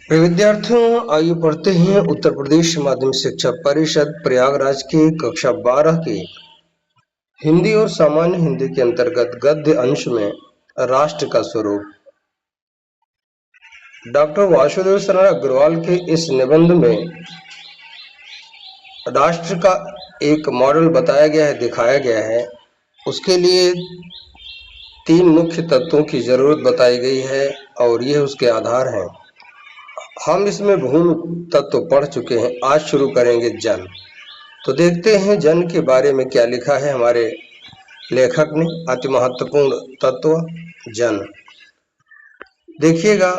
प्रिय विद्यार्थियों, आइए पढ़ते हैं उत्तर प्रदेश माध्यमिक शिक्षा परिषद प्रयागराज के कक्षा 12 के हिंदी और सामान्य हिंदी के अंतर्गत गद्य अंश में राष्ट्र का स्वरूप। डॉक्टर वासुदेव शरण अग्रवाल के इस निबंध में राष्ट्र का एक मॉडल बताया गया है, दिखाया गया है। उसके लिए 3 मुख्य तत्वों की जरूरत बताई गई है और ये उसके आधार हैं। हम इसमें भूमि तत्व पढ़ चुके हैं। आज शुरू करेंगे जन। तो देखते हैं जन के बारे में क्या लिखा है हमारे लेखक ने। अति महत्वपूर्ण तत्व जन। देखिएगा,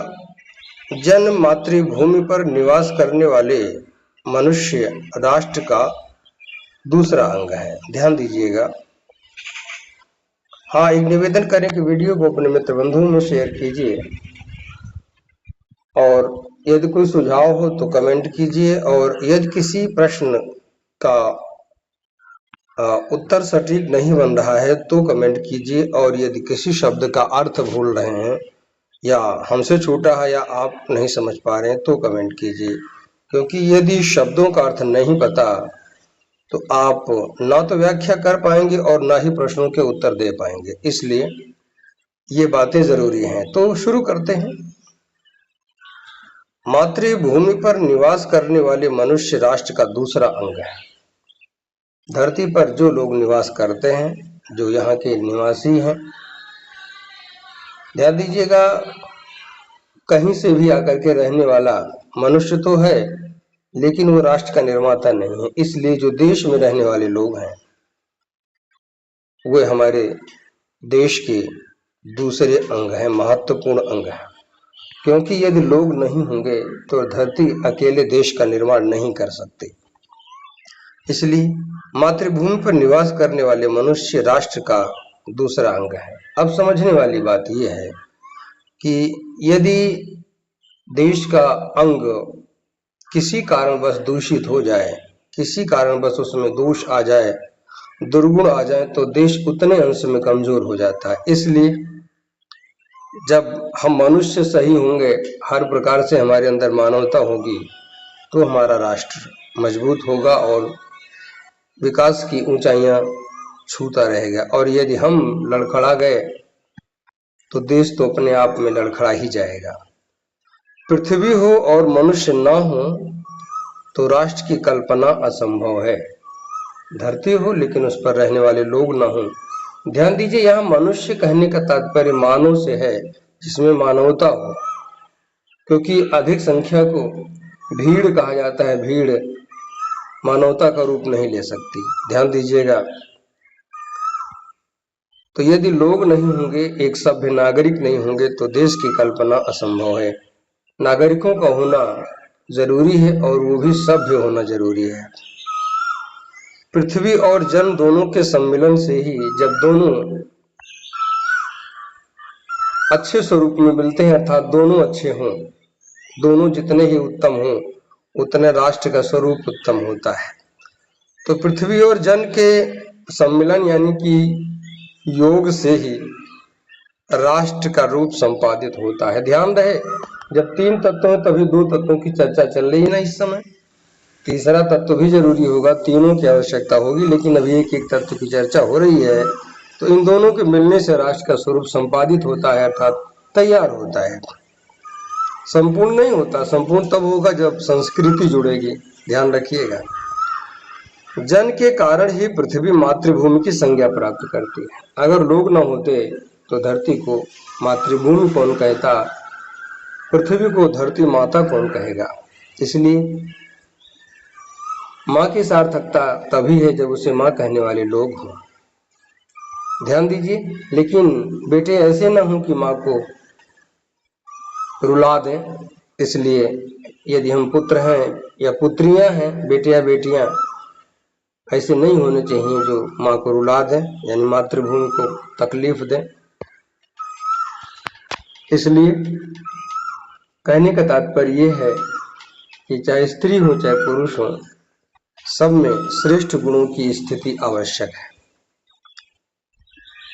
जन मातृभूमि पर निवास करने वाले मनुष्य राष्ट्र का दूसरा अंग है। ध्यान दीजिएगा। हाँ, एक निवेदन करें कि वीडियो को अपने मित्र बंधुओं में शेयर कीजिए और यदि कोई सुझाव हो तो कमेंट कीजिए और यदि किसी प्रश्न का उत्तर सटीक नहीं बन रहा है तो कमेंट कीजिए और यदि किसी शब्द का अर्थ भूल रहे हैं या हमसे छूटा है या आप नहीं समझ पा रहे हैं तो कमेंट कीजिए, क्योंकि यदि शब्दों का अर्थ नहीं पता तो आप ना तो व्याख्या कर पाएंगे और ना ही प्रश्नों के उत्तर दे पाएंगे। इसलिए ये बातें जरूरी हैं। तो शुरू करते हैं। मातृभूमि पर निवास करने वाले मनुष्य राष्ट्र का दूसरा अंग है। धरती पर जो लोग निवास करते हैं, जो यहाँ के निवासी हैं, ध्यान दीजिएगा, कहीं से भी आकर के रहने वाला मनुष्य तो है लेकिन वो राष्ट्र का निर्माता नहीं है। इसलिए जो देश में रहने वाले लोग हैं वे हमारे देश के दूसरे अंग हैं, महत्वपूर्ण अंग हैं। क्योंकि यदि लोग नहीं होंगे तो धरती अकेले देश का निर्माण नहीं कर सकते। इसलिए मातृभूमि पर निवास करने वाले मनुष्य राष्ट्र का दूसरा अंग है। अब समझने वाली बात यह है कि यदि देश का अंग किसी कारणवश दूषित हो जाए, किसी कारणवश उसमें दोष आ जाए, दुर्गुण आ जाए, तो देश उतने अंश में कमजोर हो जाता है। इसलिए जब हम मनुष्य सही होंगे, हर प्रकार से हमारे अंदर मानवता होगी, तो हमारा राष्ट्र मजबूत होगा और विकास की ऊंचाइयां छूता रहेगा। और यदि हम लड़खड़ा गए तो देश तो अपने आप में लड़खड़ा ही जाएगा। पृथ्वी हो और मनुष्य ना हो तो राष्ट्र की कल्पना असंभव है। धरती हो लेकिन उस पर रहने वाले लोग ना हो। ध्यान दीजिए, यहाँ मनुष्य कहने का तात्पर्य मानव से है, जिसमें मानवता हो, क्योंकि अधिक संख्या को भीड़ कहा जाता है। भीड़ मानवता का रूप नहीं ले सकती। ध्यान दीजिएगा। तो यदि लोग नहीं होंगे, एक सभ्य नागरिक नहीं होंगे, तो देश की कल्पना असंभव है। नागरिकों का होना जरूरी है और वो भी सभ्य होना जरूरी है। पृथ्वी और जन दोनों के सम्मिलन से ही, जब दोनों अच्छे स्वरूप में मिलते हैं, अर्थात दोनों अच्छे हों, दोनों जितने ही उत्तम हों, उतने राष्ट्र का स्वरूप उत्तम होता है। तो पृथ्वी और जन के सम्मिलन यानी कि योग से ही राष्ट्र का रूप संपादित होता है। ध्यान रहे, जब 3 तत्व हैं तभी 2 तत्वों की चर्चा चल रही है ना इस समय। तीसरा तत्व भी जरूरी होगा, तीनों की आवश्यकता होगी, लेकिन अभी एक एक तत्व की चर्चा हो रही है। तो इन दोनों के मिलने से राष्ट्र का स्वरूप संपादित होता है, अर्थात तैयार होता है। संपूर्ण नहीं होता, संपूर्ण तब होगा जब संस्कृति जुड़ेगी। ध्यान रखिएगा। जन के कारण ही पृथ्वी मातृभूमि की संज्ञा प्राप्त करती है। अगर लोग न होते तो धरती को मातृभूमि कौन कहता, पृथ्वी को धरती माता कौन कहेगा। इसलिए माँ की सार्थकता तभी है जब उसे माँ कहने वाले लोग हों। ध्यान दीजिए, लेकिन बेटे ऐसे ना हो कि माँ को रुला दें। इसलिए यदि हम पुत्र हैं या पुत्रियां हैं, बेटे या बेटियां, ऐसे नहीं होने चाहिए जो माँ को रुला दें, यानी मातृभूमि को तकलीफ दें। इसलिए कहने का तात्पर्य यह है कि चाहे स्त्री हो चाहे पुरुष हो, सब में श्रेष्ठ गुणों की स्थिति आवश्यक है।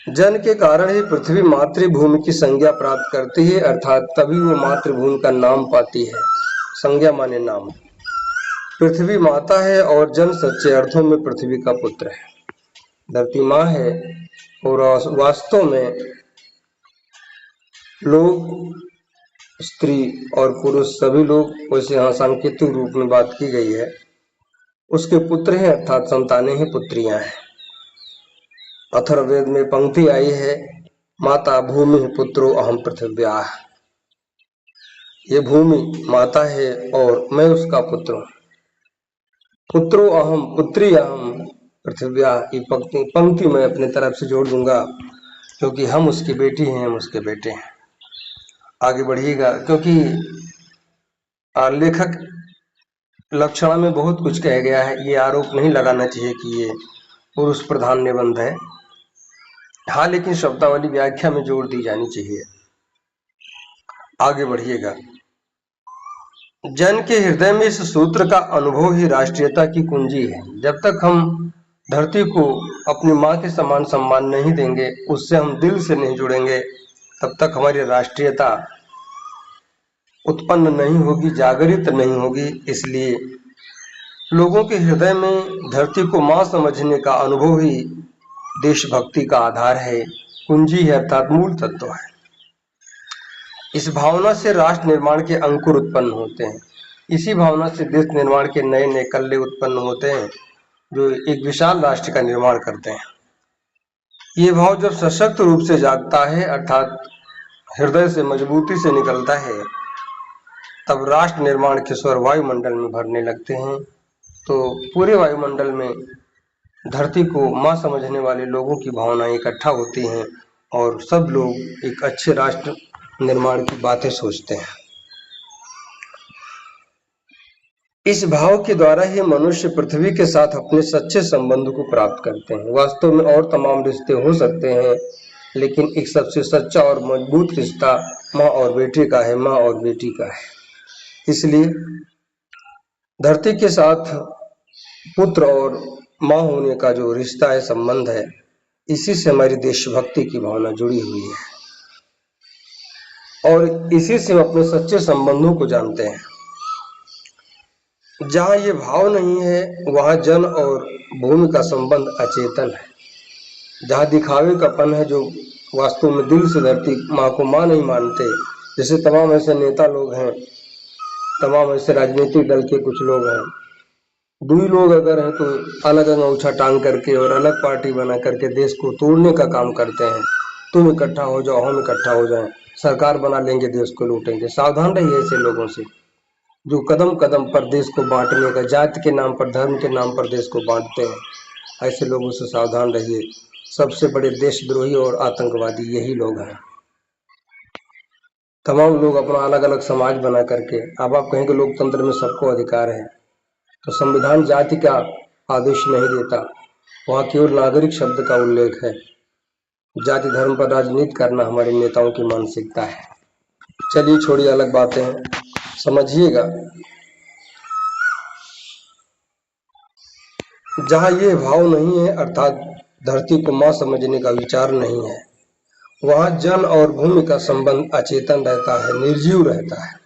जन के कारण ही पृथ्वी मातृभूमि की संज्ञा प्राप्त करती है, अर्थात तभी वो मातृभूमि का नाम पाती है। संज्ञा माने नाम। पृथ्वी माता है और जन सच्चे अर्थों में पृथ्वी का पुत्र है। धरती माँ है और वास्तव में लोग, स्त्री और पुरुष सभी लोग, वैसे यहाँ सांकेतिक रूप में बात की गई है, उसके पुत्र हैं, अर्थात संतानें ही पुत्रियां हैं। अथर्ववेद में पंक्ति आई है, माता भूमि पुत्रो अहम पृथिव्याः। ये भूमि माता है और मैं उसका पुत्र हूँ। पुत्रो अहम पुत्री अहम पृथिव्याः, ये पंक्ति मैं अपने तरफ से जोड़ दूंगा, क्योंकि हम उसकी बेटी हैं, हम उसके बेटे हैं। आगे बढ़िएगा, क्योंकि लेखक लक्षणा में बहुत कुछ कह गया है, ये आरोप नहीं लगाना चाहिए कि ये पुरुष प्रधान निबंध है। हाँ, लेकिन शब्दावली व्याख्या में जोड़ दी जानी चाहिए। आगे बढ़िएगा। जन के हृदय में इस सूत्र का अनुभव ही राष्ट्रीयता की कुंजी है। जब तक हम धरती को अपनी माँ के समान सम्मान नहीं देंगे, उससे हम दिल से नहीं जुड़ेंगे, तब तक हमारी राष्ट्रीयता उत्पन्न नहीं होगी, जागृत नहीं होगी। इसलिए लोगों के हृदय में धरती को माँ समझने का अनुभव ही देशभक्ति का आधार है, कुंजी है, अर्थात मूल तत्व है। इस भावना से राष्ट्र निर्माण के अंकुर उत्पन्न होते हैं। इसी भावना से देश निर्माण के नए नए कल्ले उत्पन्न होते हैं, जो एक विशाल राष्ट्र का निर्माण करते हैं। ये भाव जब सशक्त रूप से जागता है, अर्थात हृदय से मजबूती से निकलता है, तब राष्ट्र निर्माण के स्वर वायुमंडल में भरने लगते हैं। तो पूरे वायुमंडल में धरती को माँ समझने वाले लोगों की भावनाएं इकट्ठा होती हैं और सब लोग एक अच्छे राष्ट्र निर्माण की बातें सोचते हैं। इस भाव के द्वारा ही मनुष्य पृथ्वी के साथ अपने सच्चे संबंध को प्राप्त करते हैं। वास्तव में और तमाम रिश्ते हो सकते हैं, लेकिन एक सबसे सच्चा और मजबूत रिश्ता माँ और बेटे का है, माँ और बेटी का है। इसलिए धरती के साथ पुत्र और माँ होने का जो रिश्ता है, संबंध है, इसी से हमारी देशभक्ति की भावना जुड़ी हुई है और इसी से हम अपने सच्चे संबंधों को जानते हैं। जहाँ ये भाव नहीं है, वहाँ जन और भूमि का संबंध अचेतन है। जहाँ दिखावे का पन है, जो वास्तव में दिल से धरती माँ को माँ नहीं मानते, जैसे तमाम ऐसे नेता लोग हैं, तमाम ऐसे राजनीतिक दल के कुछ लोग हैं, दुई लोग अगर हैं तो अलग अंगूठा टांग करके और अलग पार्टी बना करके देश को तोड़ने का काम करते हैं। तुम इकट्ठा हो जाओ, हम इकट्ठा हो जाएं, सरकार बना लेंगे, देश को लूटेंगे। सावधान रहिए ऐसे लोगों से, जो कदम कदम पर देश को बांटने का, जाति के नाम पर, धर्म के नाम पर देश को बांटते हैं। ऐसे लोगों से सावधान रहिए। सबसे बड़े देशद्रोही और आतंकवादी यही लोग हैं। तमाम लोग अपना अलग अलग समाज बना करके, अब आप कहेंगे लोकतंत्र में सबको अधिकार है, तो संविधान जाति का आदेश नहीं देता, वहाँ केवल नागरिक शब्द का उल्लेख है। जाति धर्म पर राजनीति करना हमारे नेताओं की मानसिकता है। चलिए छोड़िए, अलग बातें हैं, समझिएगा। जहाँ ये भाव नहीं है, अर्थात धरती को माँ समझने का विचार नहीं है, वहाँ जन और भूमि का संबंध अचेतन रहता है, निर्जीव रहता है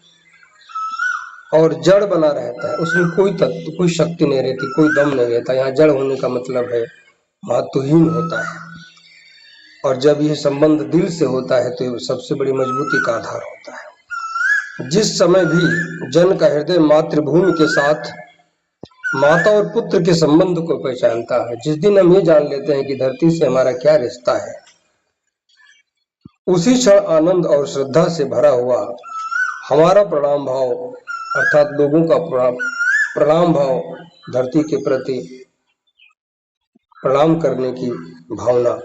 और जड़ बना रहता है। उसमें कोई तत्व, कोई शक्ति नहीं रहती, कोई दम नहीं रहता। यहाँ जड़ होने का मतलब है महत्वहीन होता है। और जब यह संबंध दिल से होता है, तो ये सबसे बड़ी मजबूती का आधार होता है। जिस समय भी जन का हृदय मातृभूमि के साथ माता और पुत्र के संबंध को पहचानता है, जिस दिन हम ये जान लेते हैं कि धरती से हमारा क्या रिश्ता है, उसी क्षण आनंद और श्रद्धा से भरा हुआ हमारा प्रणाम भाव, अर्थात लोगों का प्रणाम भाव, धरती के प्रति प्रणाम करने की भावना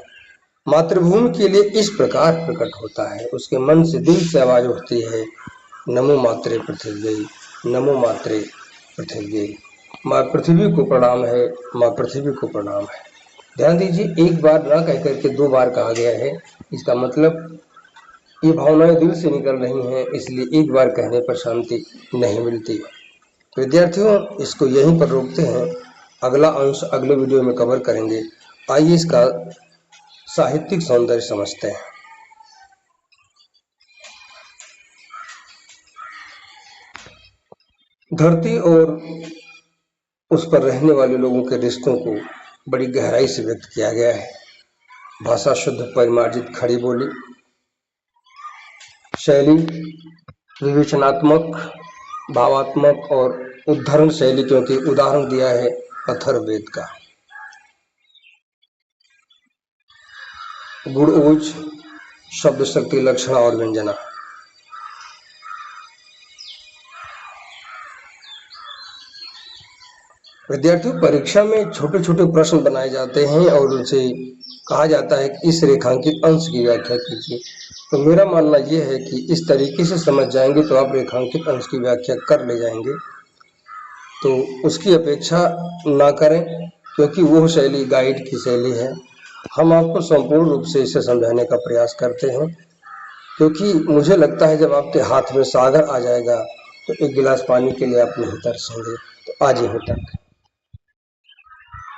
मातृभूमि के लिए इस प्रकार प्रकट होता है। उसके मन से, दिल से आवाज उठती है, नमो मात्रे पृथ्वी, नमो मात्रे पृथ्वी। माँ पृथ्वी को प्रणाम है, माँ पृथ्वी को प्रणाम है। ध्यान दीजिए, एक बार ना कह करके दो बार कहा गया है। इसका मतलब ये भावनाएं दिल से निकल रही हैं, इसलिए एक बार कहने पर शांति नहीं मिलती। विद्यार्थियों, इसको यहीं पर रोकते हैं, अगला अंश अगले वीडियो में कवर करेंगे। आइए इसका साहित्यिक सौंदर्य समझते हैं। धरती और उस पर रहने वाले लोगों के रिश्तों को बड़ी गहराई से व्यक्त किया गया है। भाषा शुद्ध, परिमार्जित, खड़ी बोली, शैली विवेचनात्मक, भावात्मक और उद्धरण शैली, क्योंकि उदाहरण दिया है अथर्ववेद का। गुण ओज, शब्द शक्ति, लक्षण और व्यंजना। विद्यार्थियों, परीक्षा में छोटे छोटे प्रश्न बनाए जाते हैं और उनसे कहा जाता है कि इस रेखांकित अंश की व्याख्या कीजिए। तो मेरा मानना यह है कि इस तरीके से समझ जाएंगे तो आप रेखांकित अंश की व्याख्या कर ले जाएंगे। तो उसकी अपेक्षा ना करें, क्योंकि वो शैली गाइड की शैली है। हम आपको संपूर्ण रूप से इसे समझाने का प्रयास करते हैं, क्योंकि मुझे लगता है जब आपके हाथ में सागर आ जाएगा तो एक गिलास पानी के लिए आप नहीं तरसेंगे। तो आज यहीं तक।